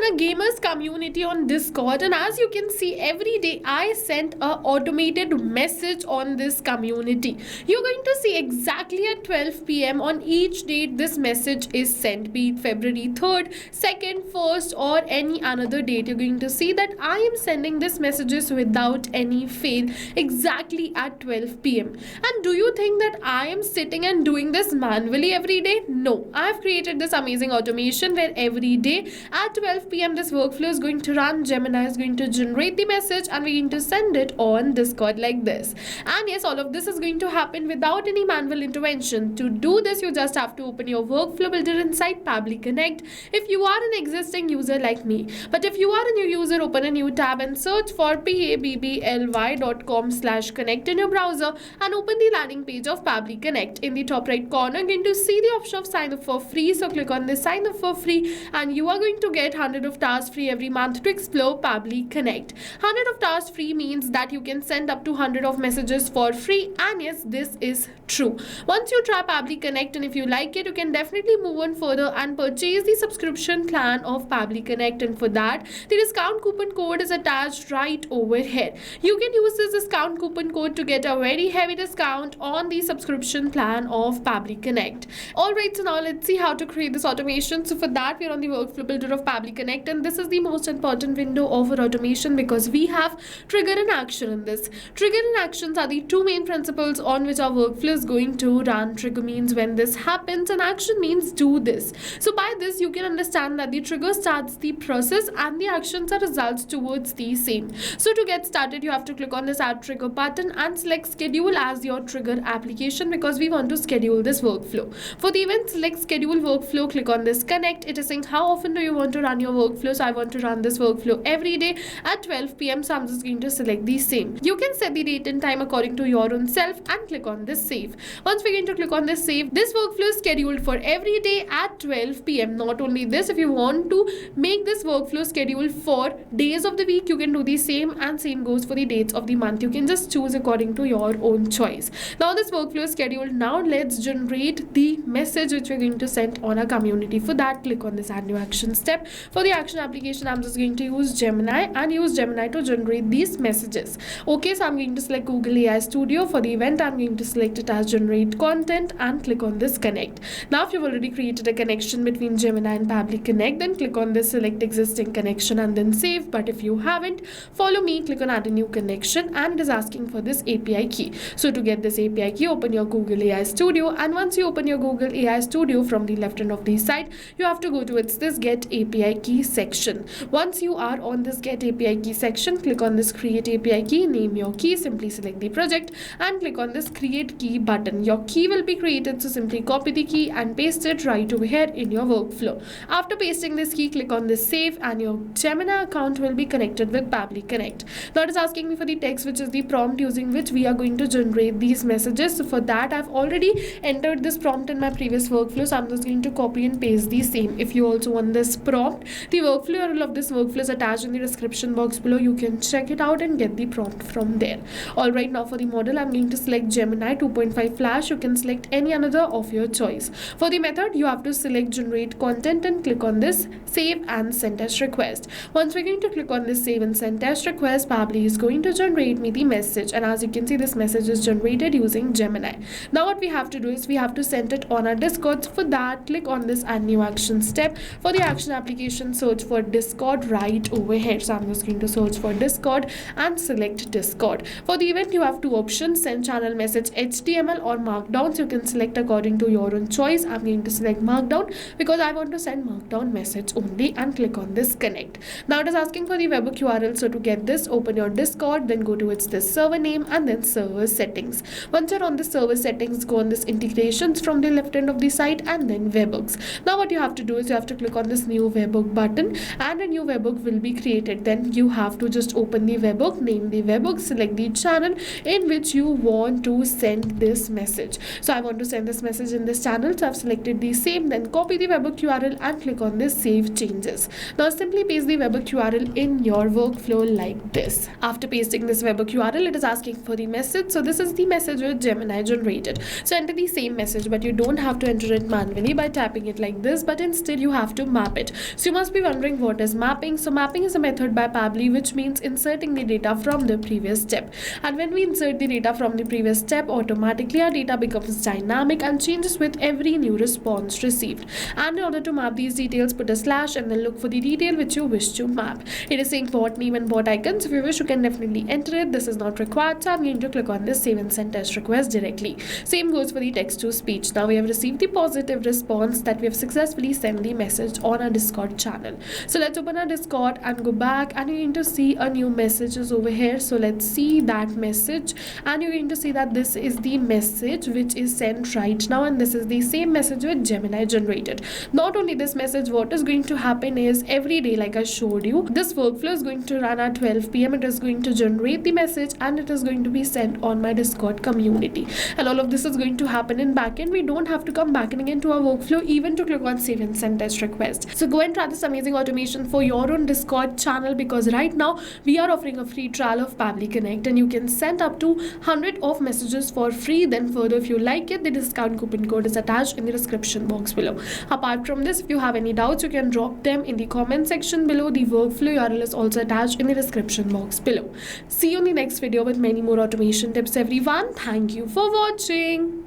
a gamers community on Discord, and as you can see, every day I sent a automated message on this community. You're going to see exactly at 12 p.m. on each date this message is sent, be it February 3rd, 2nd, 1st, or any another date. You're going to see that I am sending these messages without any fail exactly at 12 p.m. And do you think that I am sitting and doing this manually every day? No, I have created this amazing automation where every day at 12 p.m. this workflow is going to run. Gemini is going to generate the message and we're going to send it on Discord like this. And yes, all of this is going to happen without any manual intervention. To do this, you just have to open your workflow builder inside Pabbly Connect if you are an existing user like me. But if you are a new user, open a new tab and search for pabbly.com/connect in your browser and open the landing page of Pabbly Connect. In the top right corner, you're going to see the option of sign up for free. So click on this sign up for free and you are going to get 100 of tasks free every month to explore Pabbly Connect. 100 of tasks free means that you can send up to 100 of messages for free, and yes, this is true. Once you try Pabbly Connect and if you like it, you can definitely move on further and purchase the subscription plan of Pabbly Connect, and for that the discount coupon code is attached right over here. You can use this discount coupon code to get a very heavy discount on the subscription plan of Pabbly Connect. Alright, so now let's see how to create this automation. So for that, we're on the workflow builder of Pabbly Connect, and this is the most important window of our automation because we have trigger and action in this. Trigger and actions are the two main principles on which our workflow is going to run. Trigger means when this happens and action means do this. So by this you can understand that the trigger starts the process and the actions are results towards the same. So to get started, you have to click on this add trigger button and select schedule as your trigger application because we want to schedule this workflow. For the event, select schedule workflow, click on this connect. It is saying how often do you want to run your workflow. So I want to run this workflow every day at 12 p.m. so I'm just going to select the same. You can set the date and time according to your own self and click on this save. Once we're going to click on this save, this workflow is scheduled for every day at 12 p.m. Not only this, if you want to make this workflow scheduled for days of the week, you can do the same, and same goes for the dates of the month. You can just choose according to your own choice. Now this workflow is scheduled. Now let's generate the message which we're going to send on our community. For that, click on this add new action step. For the action application, I'm just going to use Gemini and use Gemini to generate these messages. Okay, so I'm going to select Google AI Studio. For the event, I'm going to select it as generate content and click on this connect. Now if you've already created a connection between Gemini and Pabbly Connect, then click on this select existing connection and then save. But if you haven't, follow me, click on add a new connection, and it is asking for this API key. So to get this API key, open your Google AI Studio, and once you open your Google AI Studio, from the left end of the side, you have to go to this get API key section. Once you are on this get API key section, click on this create API key, name your key, simply select the project and click on this create key button. Your key will be created, so simply copy the key and paste it right over here in your workflow. After pasting this key, click on this save and your Gemini account will be connected with Pabbly Connect. Now it is asking me for the text, which is the prompt using which we are going to generate these messages. So for that, I've already entered this prompt in my previous workflow, so I'm just going to copy and paste the same. If you also want this prompt, the workflow URL of this workflow is attached in the description box below. You can check it out and get the prompt from there. Alright, now for the model, I'm going to select Gemini 2.5 Flash. You can select any another of your choice. For the method, you have to select generate content and click on this save and send test request. Once we're going to click on this save and send test request, Pabbly is going to generate me the message, and as you can see, this message is generated using Gemini. Now what we have to do is we have to send it on our Discord. For that, click on this add new action step. For the action application, search for Discord right over here. So I'm just going to search for Discord and select Discord. For the event, you have two options, send channel message HTML or Markdown. So you can select according to your own choice. I'm going to select Markdown because I want to send Markdown message only, and click on this connect. Now it is asking for the webhook URL. So to get this, open your Discord, then go to this server name and then server settings. Once you're on the server settings, go on this integrations from the left end of the site and then webhooks. Now what you have to do is you have to click on this new webhook button and a new webhook will be created. Then you have to just open the webhook, name the webhook, select the channel in which you want to send this message. So I want to send this message in this channel, so I've selected the same, then copy the webhook URL and click on this save changes. Now simply paste the webhook URL in your workflow like this. After pasting this webhook URL, it is asking for the message. So this is the message which Gemini generated. So enter the same message, but you don't have to enter it manually by tapping it like this, but instead you have to map it. So you must be be wondering what is mapping. So mapping is a method by Pabbly which means inserting the data from the previous step. And when we insert the data from the previous step, automatically our data becomes dynamic and changes with every new response received. And in order to map these details, put a slash and then look for the detail which you wish to map. It is saying bot name and bot icons. If you wish, you can definitely enter it. This is not required, so I'm going to click on this save and send test request directly. Same goes for the text to speech. Now we have received the positive response that we have successfully sent the message on our Discord channel. So let's open our Discord and go back, and you're going to see a new messages over here. So let's see that message, and you're going to see that this is the message which is sent right now, and this is the same message which Gemini generated. Not only this message, what is going to happen is every day, like I showed you, this workflow is going to run at 12 p.m. It is going to generate the message and it is going to be sent on my Discord community, and all of this is going to happen in backend. We don't have to come back and again to our workflow even to click on save and send test request. So go and try this amazing automation for your own Discord channel, because right now we are offering a free trial of Pabbly Connect and you can send up to 100 of messages for free. Then further, if you like it, the discount coupon code is attached in the description box below. Apart from this, if you have any doubts, you can drop them in the comment section below. The workflow URL is also attached in the description box below. See you in the next video with many more automation tips, everyone. Thank you for watching.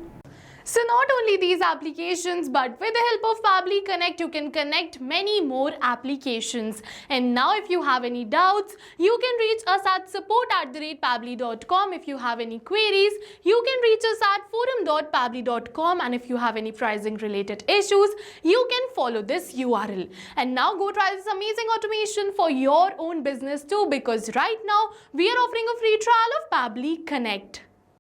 So not only these applications, but with the help of Pabbly Connect, you can connect many more applications. And now if you have any doubts, you can reach us at support@pabbly.com. If you have any queries, you can reach us at forum.pabbly.com. And if you have any pricing related issues, you can follow this URL. And now go try this amazing automation for your own business too, because right now we are offering a free trial of Pabbly Connect.